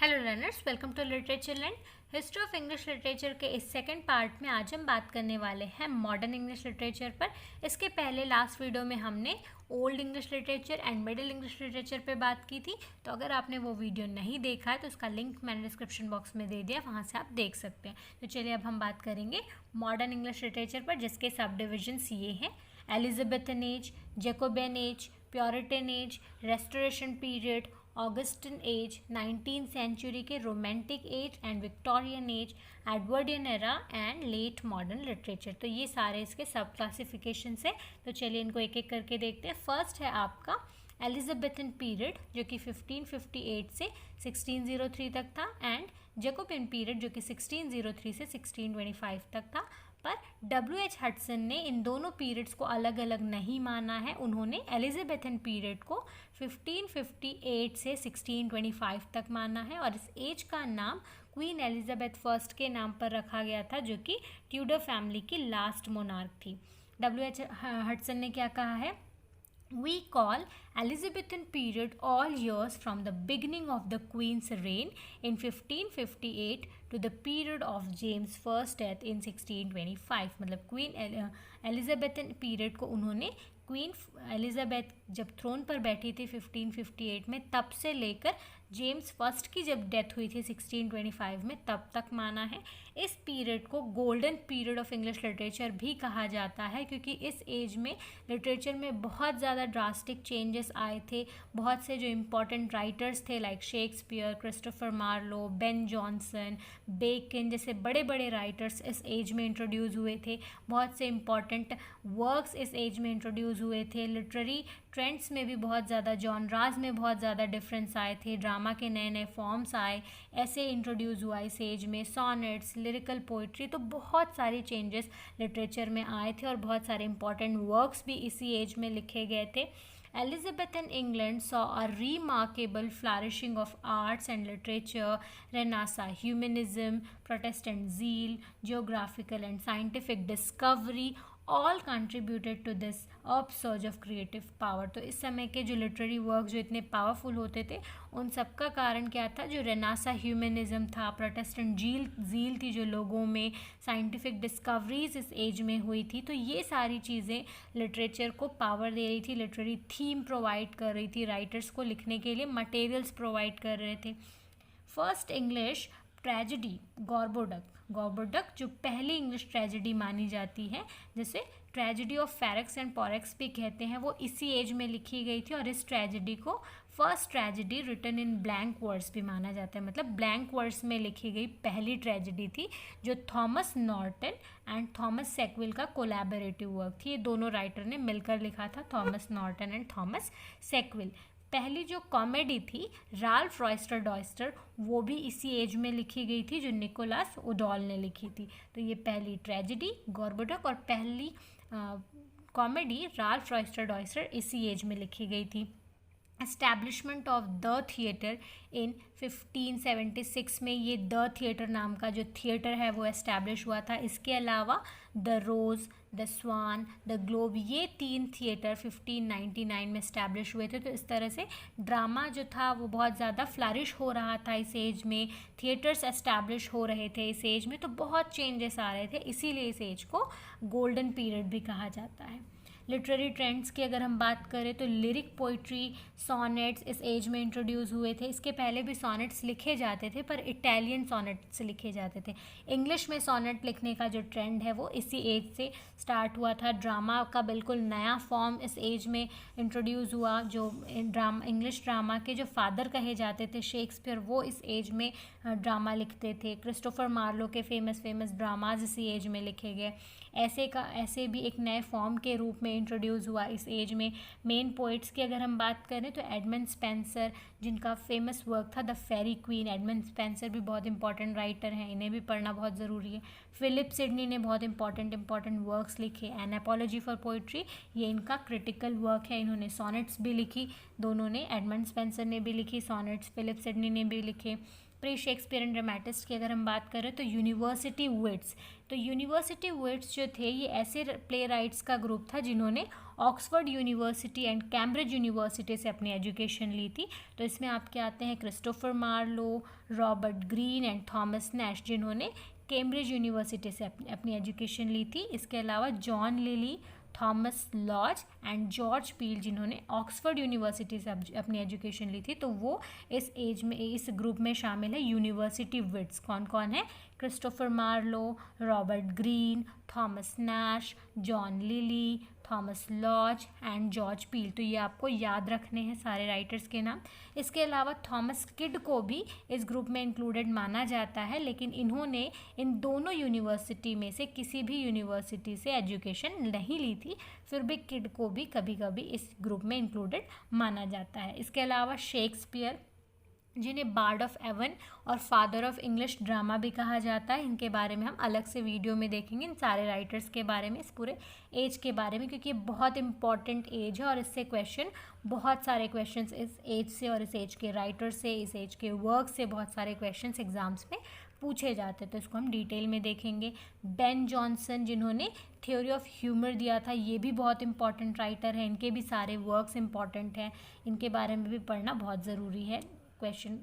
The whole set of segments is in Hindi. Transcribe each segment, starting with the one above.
Hello learners, welcome to literature land. History of English literature के इस सेकंड पार्ट में आज हम बात करने वाले हैं मॉडर्न इंग्लिश लिटरेचर पर। इसके पहले लास्ट वीडियो में हमने old English literature and middle English literature पे बात की थी। तो अगर आपने वो वीडियो नहीं देखा है तो उसका लिंक मैंने डिस्क्रिप्शन बॉक्स में दे दिया, वहाँ से आप देख सकते हैं। तो चलिए अब हम बात करेंगे मॉडर्न इंग्लिश लिटरेचर पर, जिसके सब डिविजन्स ये हैं: Elizabethan age, Jacobean age, Puritan age, restoration period, Augustan age, 19th century के romantic age and Victorian age, Edwardian era and late modern literature. तो ये सारे इसके सब क्लासिफिकेशंस है। तो चलिए इनको एक एक करके देखते हैं। फर्स्ट है आपका एलिजाबेथन पीरियड, जो कि 1558 से 1603 तक था, एंड जैकोबियन पीरियड जो कि 1603 से 1625 तक था। पर W.H. हडसन ने इन दोनों पीरियड्स को अलग अलग नहीं माना है। उन्होंने एलिजाबेथन पीरियड को 1558 से 1625 तक माना है, और इस एज का नाम क्वीन एलिजाबेथ फर्स्ट के नाम पर रखा गया था, जो कि ट्यूडर फैमिली की लास्ट मोनार्क थी। W.H. हडसन ने क्या कहा है? We call Elizabethan period all years from the beginning of the Queen's reign in 1558 to the period of James First death in 1625। मतलब क्वीन एलिजाबेथन पीरियड को उन्होंने क्वीन एलिजाबेथ जब थ्रोन पर बैठी थी 1558 में, तब से लेकर जेम्स फर्स्ट की जब डेथ हुई थी 1625 में, तब तक माना है। इस पीरियड को golden period of English literature भी कहा जाता है, क्योंकि इस एज में लिटरेचर में बहुत ज़्यादा ड्रास्टिक चेंजेस आए थे। बहुत से जो इम्पोर्टेंट राइटर्स थे like Shakespeare, Christopher Marlowe, Ben Jonson, Bacon जैसे बड़े बड़े राइटर्स इस एज में इंट्रोड्यूस हुए थे। बहुत से इम्पॉर्टेंट वर्क्स इस एज में इंट्रोड्यूस हुए थे। लिटरेरी ट्रेंड्स में भी बहुत ज़्यादा, जॉनराज में बहुत ज़्यादा डिफरेंस आए थे। ड्रामा के नए नए फॉर्म्स आए, ऐसे इंट्रोड्यूस हुआ इस एज में। सॉनेट्स, लिरिकल पोइट्री, तो बहुत सारे चेंजेस लिटरेचर में आए थे, और बहुत सारे इंपॉर्टेंट वर्क्स भी इसी एज में लिखे गए थे। Elizabethan England saw a remarkable flourishing of arts and literature, Renaissance humanism, Protestant zeal, geographical and scientific discovery, all contributed to this upsurge of creative power। तो इस समय के जो लिटरेरी वर्क जो इतने पावरफुल होते थे, उन सब का कारण क्या था? जो रेनासा ह्यूमनिज्म था, प्रोटेस्टेंट जील थी जो लोगों में, साइंटिफिक डिस्कवरीज इस एज में हुई थी। तो ये सारी चीज़ें लिटरेचर को पावर दे रही थी, लिटरेरी थीम प्रोवाइड कर रही थी, राइटर्स को लिखने के लिए मटेरियल्स प्रोवाइड कर रहे थे। फर्स्ट इंग्लिश ट्रेजेडी गॉर्बोडक जो पहली इंग्लिश ट्रेजेडी मानी जाती है, जैसे ट्रेजेडी ऑफ फेरेक्स एंड पोरेक्स भी कहते हैं, वो इसी एज में लिखी गई थी। और इस ट्रेजेडी को first tragedy written in blank words भी माना जाता है। मतलब ब्लैंक वर्ड्स में लिखी गई पहली ट्रेजेडी थी, जो थॉमस नॉर्टन एंड थॉमस सेक्विल का कोलैबोरेटिव वर्क थी। ये दोनों राइटर ने मिलकर लिखा था, थॉमस नॉर्टन एंड थॉमस सेक्विल। पहली जो कॉमेडी थी राल्फ रॉयस्टर डॉयस्टर, वो भी इसी एज में लिखी गई थी, जो निकोलस ओडॉल ने लिखी थी। तो ये पहली ट्रेजेडी गॉर्बोडक और पहली कॉमेडी राल्फ रॉयस्टर डॉयस्टर इसी एज में लिखी गई थी। Establishment of the theatre in 1576 में ये द थिएटर नाम का जो थिएटर है वो एस्टैब्लिश हुआ था। इसके अलावा the Rose, the Swan, the Globe, ये 3 थिएटर 1599 में एस्टैब्लिश हुए थे। तो इस तरह से ड्रामा जो था वो बहुत ज़्यादा फ्लरिश हो रहा था इस एज में, थिएटर्स एस्टैब्लिश हो रहे थे इस एज में, तो बहुत चेंजेस आ रहे थे। इसीलिए इस एज को गोल्डन पीरियड भी कहा जाता है। लिटरेरी ट्रेंड्स की अगर हम बात करें तो लिरिक पोइट्री, सॉनेट्स इस एज में इंट्रोड्यूस हुए थे। इसके पहले भी सॉनेट्स लिखे जाते थे, पर इटालियन सॉनेट्स लिखे जाते थे। इंग्लिश में सॉनेट लिखने का जो ट्रेंड है वो इसी एज से स्टार्ट हुआ था। ड्रामा का बिल्कुल नया फॉर्म इस एज में इंट्रोड्यूस हुआ। जो इंग्लिश ड्रामा के जो फादर कहे जाते थे शेक्सपियर, वो इस एज में ड्रामा लिखते थे। क्रिस्टोफर मार्लो के फेमस ड्रामाज इसी एज में लिखे गए। ऐसे भी एक नए फॉर्म के रूप में इंट्रोड्यूस हुआ इस एज में। मेन पोइट्स की अगर हम बात करें तो एडमंड स्पेंसर, जिनका फेमस वर्क था the Faerie Queene, Edmund Spenser भी बहुत इंपॉर्टेंट राइटर हैं, इन्हें भी पढ़ना बहुत ज़रूरी है। फिलिप सिडनी ने बहुत इंपॉर्टेंट वर्क्स लिखे। एन एपोलॉजी फॉर पोइट्री, ये इनका क्रिटिकल वर्क है। इन्होंने सॉनेट्स भी लिखी, दोनों ने, एडमंड स्पेंसर ने भी लिखी सॉनेट्स, फिलिप सिडनी ने भी लिखे। प्री शेक्सपियरन ड्रामेटिस्ट की अगर हम बात करें तो यूनिवर्सिटी विट्स। तो यूनिवर्सिटी विट्स जो थे ये ऐसे प्ले राइट्स का ग्रुप था जिन्होंने Oxford university and Cambridge university से अपनी एजुकेशन ली थी। तो इसमें आपके आते हैं Christopher Marlowe, Robert Greene and Thomas Nashe, जिन्होंने कैम्ब्रिज यूनिवर्सिटी से अपनी एजुकेशन ली थी। इसके अलावा John Lyly, Thomas Lodge and George Peele, जिन्होंने ऑक्सफोर्ड यूनिवर्सिटी से अपनी एजुकेशन ली थी। तो वो इस ग्रुप में शामिल है यूनिवर्सिटी विट्स। कौन कौन है? Christopher Marlowe, Robert Greene, Thomas Nashe, John Lyly, Thomas Lodge and George Peele. तो ये आपको याद रखने हैं सारे राइटर्स के नाम। इसके अलावा थॉमस किड को भी इस ग्रुप में इंक्लूडेड माना जाता है, लेकिन इन्होंने इन दोनों यूनिवर्सिटी में से किसी भी यूनिवर्सिटी से एजुकेशन नहीं ली थी, फिर भी किड को भी कभी कभी इस ग्रुप में इंक्लूडेड माना जाता है। इसके अलावा शेक्सपियर, जिन्हें बार्ड ऑफ एवन और फादर ऑफ इंग्लिश ड्रामा भी कहा जाता है, इनके बारे में हम अलग से वीडियो में देखेंगे, इन सारे राइटर्स के बारे में, इस पूरे एज के बारे में, क्योंकि ये बहुत इंपॉर्टेंट एज है और इससे बहुत सारे क्वेश्चंस इस एज से और इस एज के राइटर से, इस एज के वर्क से बहुत सारे क्वेश्चंस एग्जाम्स में पूछे जाते हैं। तो इसको हम डिटेल में देखेंगे। बेन जॉनसन, जिन्होंने थ्योरी ऑफ ह्यूमर दिया था, ये भी बहुत इंपॉर्टेंट राइटर है, इनके भी सारे वर्क्स इंपॉर्टेंट हैं, इनके बारे में भी पढ़ना बहुत ज़रूरी है question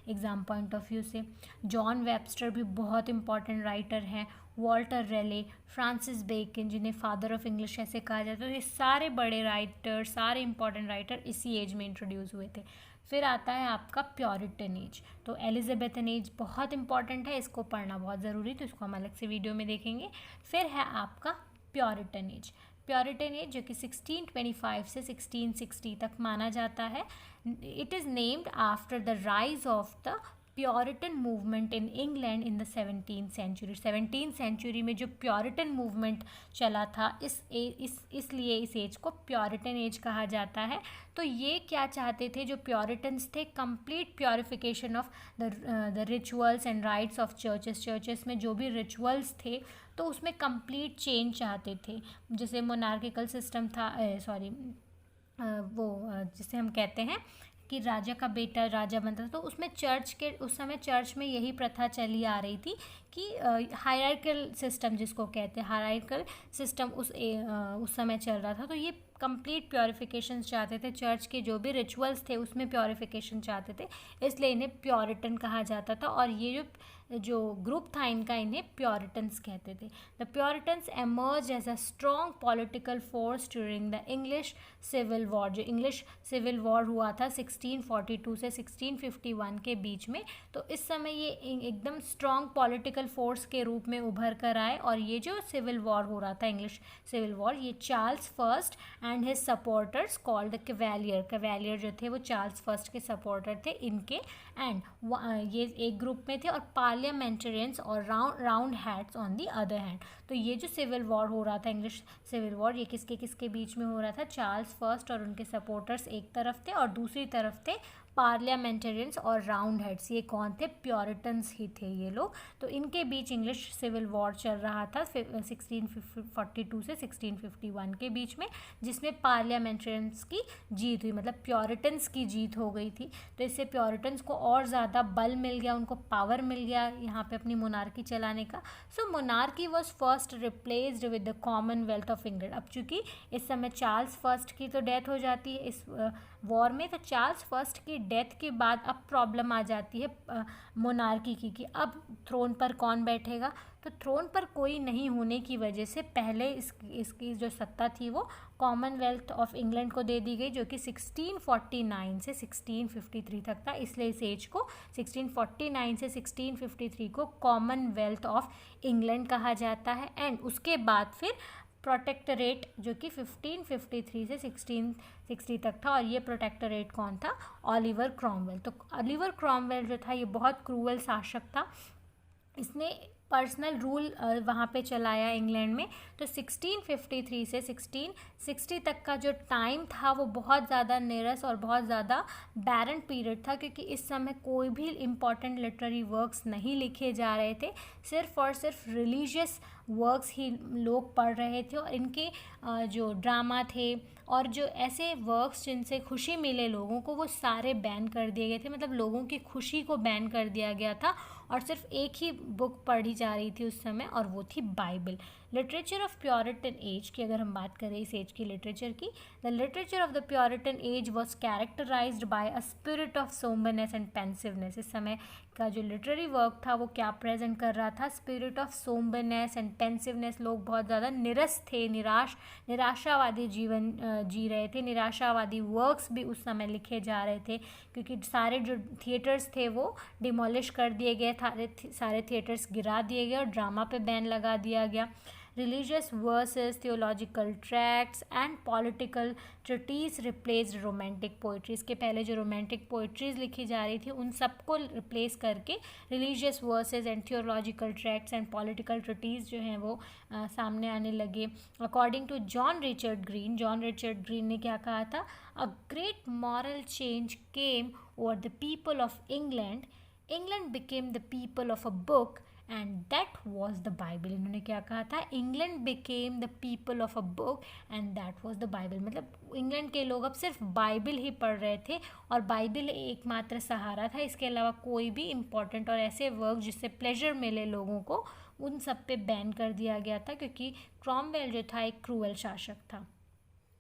exam point of view से। जॉन वेबस्टर भी बहुत इंपॉर्टेंट राइटर हैं। वॉल्टर रेले, फ्रांसिस बेकन, जिन्हें फादर ऑफ इंग्लिश ऐसे कहा जाता है, तो ये सारे बड़े राइटर, सारे इंपॉर्टेंट राइटर इसी एज में इंट्रोड्यूस हुए थे। फिर आता है आपका प्योरिटन एज। तो एलिजाबेथन एज बहुत इंपॉर्टेंट है, इसको पढ़ना बहुत ज़रूरी, तो इसको हम अलग से वीडियो में देखेंगे। फिर है आपका प्योरिटन एज। प्योरिटन एज जो कि 1625 से 1660 तक माना जाता है। It is named after the rise of the Puritan movement in England in the 17th century. 17th century में जो प्योरिटन मूवमेंट चला था, इसलिए इस एज को प्योरिटन एज कहा जाता है। तो ये क्या चाहते थे जो प्योरिटन्स थे? Complete purification of the rituals and rights of churches में जो भी रिचुअल्स थे तो उसमें कंप्लीट चेंज चाहते थे। जैसे मोनार्किकल सिस्टम था, जिसे हम कहते हैं कि राजा का बेटा राजा बनता था, तो उसमें उस समय चर्च में यही प्रथा चली आ रही थी कि हायरार्किकल सिस्टम जिसको कहते हैं, हायरार्किकल सिस्टम उस समय चल रहा था। तो ये कंप्लीट प्योरिफिकेशन चाहते थे, चर्च के जो भी रिचुअल्स थे उसमें प्योरिफिकेशन चाहते थे, इसलिए इन्हें प्योरिटन कहा जाता था। और ये जो ग्रुप था इनका, इन्हें प्योरिटन्स कहते थे। The Puritans emerge as a strong political force during the English civil war. जो इंग्लिश सिविल वॉर हुआ था 1642 से 1651 के बीच में, तो इस समय ये एकदम स्ट्रॉन्ग पॉलिटिकल फोर्स के रूप में उभर कर आए। और ये जो सिविल वॉर हो रहा था, इंग्लिश सिविल वॉर, ये Charles first and his supporters called the cavalier जो थे वो चार्ल्स फर्स्ट के सपोर्टर थे इनके, एंड ये एक ग्रुप में थे, और पार्लियामेंटेरियंस और round hats on the other hand. तो ये जो सिविल वॉर हो रहा था, इंग्लिश सिविल वॉर, ये किसके बीच में हो रहा था? चार्ल्स फर्स्ट और उनके सपोर्टर्स एक तरफ थे, और दूसरी तरफ थे पार्लियामेंटेरियंस और राउंड हेड्स। ये कौन थे? प्योरिटन्स ही थे ये लोग। तो इनके बीच इंग्लिश सिविल वॉर चल रहा था 1642 से 1651 के बीच में, जिसमें पार्लियामेंटेरियंस की जीत हुई, मतलब प्योरिटन्स की जीत हो गई थी। तो इससे प्योरिटन्स को और ज़्यादा बल मिल गया, उनको पावर मिल गया यहाँ पे अपनी मोनार्की चलाने का। So monarchy was first replaced with the commonwealth of England. अब चूँकि इस समय चार्ल्स फर्स्ट की तो डेथ हो जाती है इस वॉर में, तो चार्ल्स फर्स्ट की डेथ के बाद अब प्रॉब्लम आ जाती है मोनार्की की कि अब थ्रोन पर कौन बैठेगा। तो थ्रोन पर कोई नहीं होने की वजह से पहले इसकी जो सत्ता थी वो कॉमनवेल्थ ऑफ इंग्लैंड को दे दी गई, जो कि 1649 से 1653 तक था। इसलिए इस एज को 1649 से 1653 को कॉमनवेल्थ ऑफ इंग्लैंड कहा जाता है। एंड उसके बाद फिर प्रोटेक्टरेट जो कि 1553 से 1660 तक था, और ये प्रोटेक्टरेट कौन था? Oliver Cromwell. तो ओलिवर क्रॉमवेल जो था ये बहुत क्रूअल शासक था, इसने पर्सनल रूल वहाँ पे चलाया इंग्लैंड में। तो 1653 से 1660 तक का जो टाइम था वो बहुत ज़्यादा नीरस और बहुत ज़्यादा बैरन पीरियड था, क्योंकि इस समय कोई भी इम्पॉर्टेंट लिटरेरी वर्क्स नहीं लिखे जा रहे थे, सिर्फ और सिर्फ रिलीजियस वर्क्स ही लोग पढ़ रहे थे, और इनके जो ड्रामा थे और जो ऐसे वर्क्स जिनसे खुशी मिले लोगों को, वो सारे बैन कर दिए गए थे। मतलब लोगों की खुशी को बैन कर दिया गया था और सिर्फ एक ही बुक पढ़ी जा रही थी उस समय, और वो थी Bible. Literature of puritan as की अगर हम बात करें इस एज की लिटरेचर की, the literature of the Puritan age was characterized by a spirit of sombreness and pensiveness. इस समय का जो लिटरेरी वर्क था वो क्या प्रेजेंट कर रहा था? Spirit of sombreness and pensiveness. लोग बहुत ज़्यादा निरस थे, निराशावादी जीवन जी रहे थे। निराशावादी वर्क्स भी उस समय लिखे जा रहे थे, क्योंकि सारे जो थिएटर्स थे वो डिमोलिश कर दिए गए, सारे थिएटर्स गिरा दिए गए और ड्रामा पे बैन लगा दिया गया। Religious verses, theological tracts and political treatise replaced romantic poetry। इसके पहले जो romantic poetries लिखी जा रही थी उन सबको replace करके religious verses and theological tracts and political treatise जो हैं वो सामने आने लगे। According to John Richard Green ने क्या कहा था? A great moral change came over the people of England. England became the people of a book and that was the Bible. इन्होंने क्या कहा था? England became the people of a book and that was the Bible. मतलब इंग्लैंड के लोग अब सिर्फ बाइबल ही पढ़ रहे थे और बाइबल एकमात्र सहारा था। इसके अलावा कोई भी इम्पॉर्टेंट और ऐसे वर्क जिससे प्लेजर मिले लोगों को, उन सब पे बैन कर दिया गया था, क्योंकि क्रॉमवेल जो था एक क्रूअल शासक था।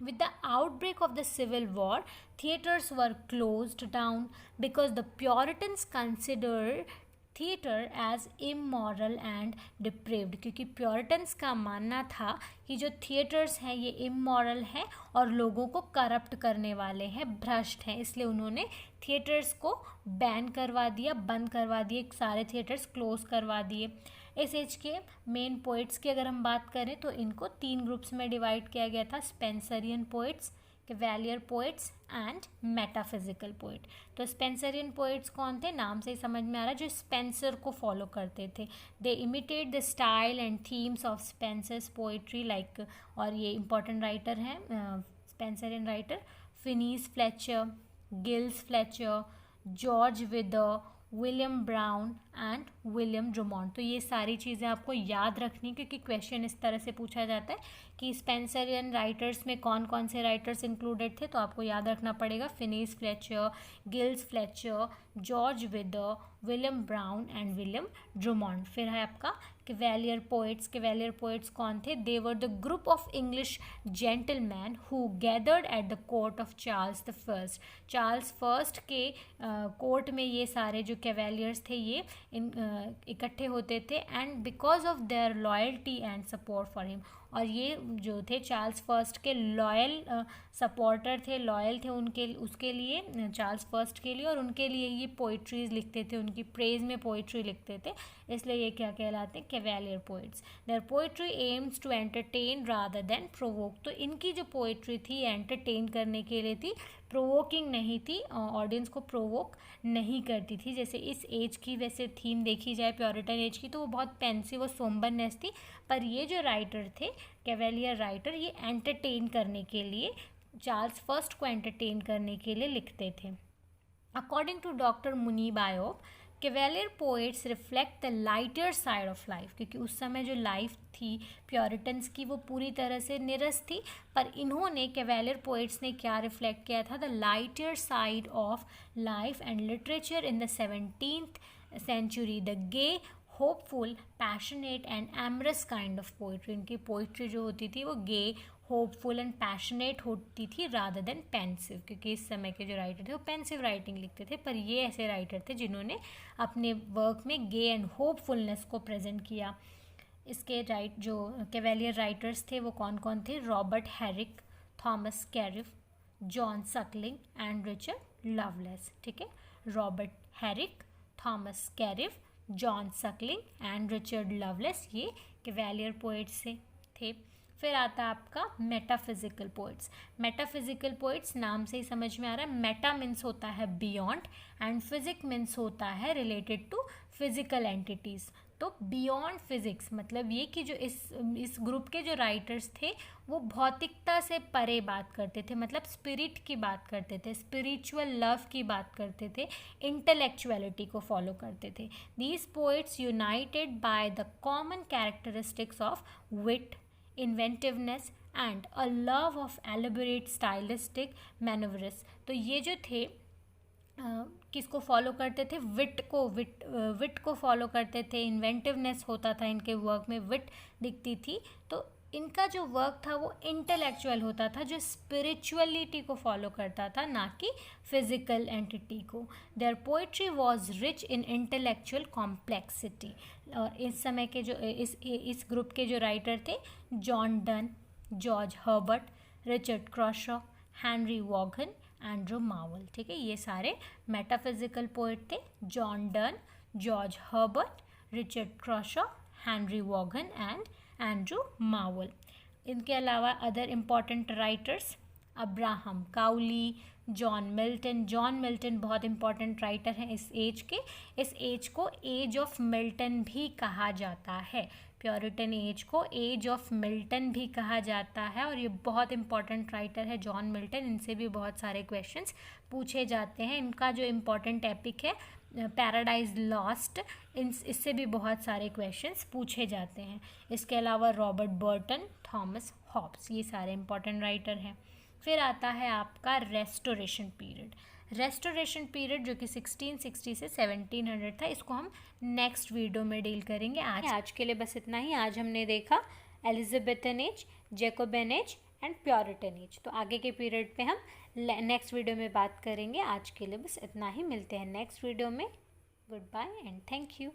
With the outbreak of the Civil War, theatres were closed down because the Puritans considered theatre as immoral and depraved. क्योंकि प्योरिटन्स का मानना था कि जो थिएटर्स हैं ये इमोरल हैं और लोगों को करप्ट करने वाले हैं, भ्रष्ट हैं, इसलिए उन्होंने थिएटर्स को बैन करवा दिया, बंद करवा दिए, सारे थिएटर्स क्लोज करवा दिए। इस एज के मेन पोइट्स की अगर हम बात करें तो इनको 3 ग्रुप्स में डिवाइड किया गया था: Spenserian poets, cavalier poets and metaphysical poet. तो स्पेंसरियन पोइट्स कौन थे? नाम से ही समझ में आ रहा है, जो स्पेंसर को फॉलो करते थे। They imitate the style and themes of Spenser's poetry like, और ये इंपॉर्टेंट राइटर हैं Spenserian writer: Phineas Fletcher, Giles Fletcher, George Wither, William Browne and William Drummond. तो ये सारी चीज़ें आपको याद रखनी, क्योंकि क्वेश्चन इस तरह से पूछा जाता है कि स्पेंसरियन राइटर्स में कौन कौन से राइटर्स इंक्लूडेड थे, तो आपको याद रखना पड़ेगा Phineas Fletcher, Giles Fletcher, George Wither, William Browne and William Drummond. फिर है आपका कैवेलियर पोइट्स। कैवेलियर पोइट्स कौन थे? They were the group of English gentleman who gathered at the court of Charles the first. Charles first के कोर्ट में ये सारे जो कैवेलियर्स थे ये इकट्ठे होते थे, and because of their loyalty and support for him. और ये जो थे चार्ल्स फर्स्ट के लॉयल सपोर्टर थे, लॉयल थे उसके लिए, चार्ल्स फर्स्ट के लिए, और उनके लिए ये पोइट्रीज लिखते थे, उनकी प्रेज में पोइट्री लिखते थे, इसलिए ये क्या कहलाते हैं? Cavalier poets. Their poetry aims to entertain rather than provoke. तो इनकी जो पोइट्री थी एंटरटेन करने के लिए थी, प्रोवोकिंग नहीं थी, ऑडियंस को प्रोवोक नहीं करती थी। जैसे इस एज की वैसे थीम देखी जाए प्योरिटन एज की, तो वो बहुत पेंसिव और सोम्बरनेस थी, पर ये जो राइटर थे कैवेलियर राइटर, ये एंटरटेन करने के लिए, चार्ल्स फर्स्ट को एंटरटेन करने के लिए लिखते थे। According to doctor Munib Ayub, cavalier poets reflect the lighter side of life. क्योंकि उस समय जो लाइफ थी प्योरिटन्स की वो पूरी तरह से निरस थी, पर इन्होंने कैवेलियर पोइट्स ने क्या रिफ्लेक्ट किया था? The lighter side of life and literature in the 17th century, the gay, hopeful, passionate and amorous kind of poetry. इनकी पोइट्री जो होती थी वो गे, होपफुल एंड पैशनेट होती थी रादर देन पेंसिव, क्योंकि इस समय के जो राइटर थे वो पेंसिव राइटिंग लिखते थे, पर ये ऐसे राइटर थे जिन्होंने अपने वर्क में गे एंड होपफुलनेस को प्रेजेंट किया। इसके जो कैवेलियर राइटर्स थे वो कौन कौन थे? Robert Herrick, Thomas Carew, John Suckling and Richard Lovelace. ठीक है, Robert Herrick, Thomas Carew, John Suckling and Richard Lovelace, ये कैवेलियर पोइट्स से थे। फिर आता है आपका मेटाफिजिकल पोइट्स। मेटाफिजिकल पोइट्स नाम से ही समझ में आ रहा है, मेटा मीन्स होता है बियॉन्ड एंड फिजिक मीन्स होता है रिलेटेड टू फिजिकल एंटिटीज़। तो बियॉन्ड फिजिक्स मतलब ये कि जो इस ग्रुप के जो राइटर्स थे वो भौतिकता से परे बात करते थे, मतलब स्पिरिट की बात करते थे, स्पिरिचुअल लव की बात करते थे, इंटेलेक्चुअलिटी को फॉलो करते थे. These poets united by the common characteristics of wit, inventiveness and a love of elaborate stylistic manoeuvres. तो ये जो थे किसको फॉलो करते थे? विट को फॉलो करते थे. इन्वेंटिवनेस होता था इनके वर्क में, विट दिखती थी. तो इनका जो वर्क था वो इंटेलेक्चुअल होता था, जो स्पिरिचुअलिटी को फॉलो करता था, ना कि फिजिकल एंटिटी को. Their poetry was rich in intellectual complexity. और इस समय के जो इस ग्रुप के जो राइटर थे, John Donne, George Herbert, Richard Crashaw, Henry Vaughan, Andrew Marvell. ठीक है, ये सारे मेटाफिजिकल पोइट थे. John Donne, George Herbert, Richard Crashaw, Henry Vaughan and Andrew Marvell. इनके अलावा other important writers, Abraham Cowley, John Milton बहुत इम्पॉर्टेंट राइटर हैं इस एज को एज ऑफ मिल्टन भी कहा जाता है. प्योरिटन एज को एज ऑफ मिल्टन भी कहा जाता है, और ये बहुत इंपॉर्टेंट राइटर है जॉन मिल्टन. इनसे भी बहुत सारे क्वेश्चंस पूछे जाते हैं. इनका जो इम्पॉर्टेंट एपिक है पैराडाइज लॉस्ट, इससे भी बहुत सारे क्वेश्चंस पूछे जाते हैं. इसके अलावा रॉबर्ट बर्टन, थॉमस हॉब्स, ये सारे इंपॉर्टेंट राइटर हैं. फिर आता है आपका रेस्टोरेशन पीरियड. रेस्टोरेशन पीरियड जो कि 1660 से 1700 था, इसको हम नेक्स्ट वीडियो में डील करेंगे. आज के लिए बस इतना ही. आज हमने देखा Elizabethan age, Jacobean age and Puritan age. तो आगे के पीरियड पे हम नेक्स्ट वीडियो में बात करेंगे. आज के लिए बस इतना ही. मिलते हैं नेक्स्ट वीडियो में. Goodbye and thank you.